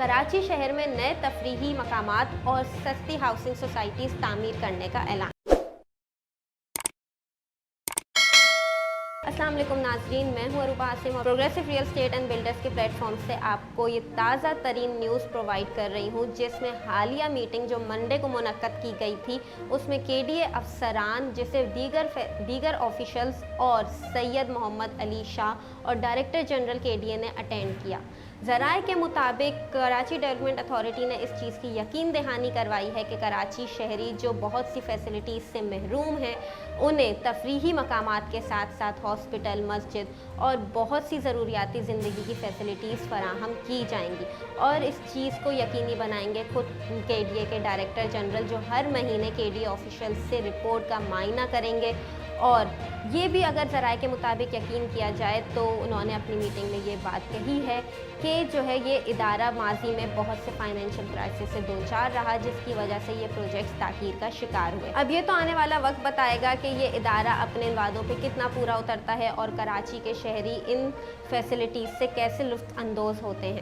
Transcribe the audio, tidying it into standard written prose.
कराची शहर में नए तफरीही मकामात और सस्ती हाउसिंग सोसाइटीज़ तामीर करने का ऐलान। अस्सलाम वालेकुम नाज़रीन, मैं हूँ अरूबा आसिम और progressive real estate and builders के प्लेटफॉर्म से आपको ये ताज़ा तरीन न्यूज़ प्रोवाइड कर रही हूँ, जिसमें हालिया मीटिंग जो मंडे को मुनक्कद की गई थी उसमें केडीए अफसरान जिसे दीगर ऑफिशल्स और सैयद मोहम्मद अली शाह और डायरेक्टर जनरल केडीए ने अटेंड किया। ज़राए के मुताबिक कराची डेवलपमेंट अथॉरिटी ने इस चीज़ की यकीन दहानी करवाई है कि कराची शहरी जो बहुत सी फैसिलिटीज़ से महरूम हैं उन्हें तफरीही मकामात के साथ साथ हॉस्पिटल, मस्जिद और बहुत सी ज़रूरियाती ज़िंदगी की फ़ैसिलिटीज़ फराहम की जाएंगी और इस चीज़ को यकीनी बनाएंगे खुद केडीए के डायरेक्टर जनरल, जो हर महीने केडीए ऑफिशियल्स से रिपोर्ट का मायना करेंगे। और ये भी अगर ज़राए के मुताबिक यकीन किया जाए तो उन्होंने अपनी मीटिंग में ये बात कही है कि जो है ये इदारा माजी में बहुत से फाइनेंशियल क्राइसिस से दो चार रहा, जिसकी वजह से ये प्रोजेक्ट्स ताख़ीर का शिकार हुए। अब ये तो आने वाला वक्त बताएगा कि ये इदारा अपने वादों पे कितना पूरा उतरता है और कराची के शहरी इन फैसिलिटीज़ से कैसे लुत्फ़ अंदोज़ होते हैं।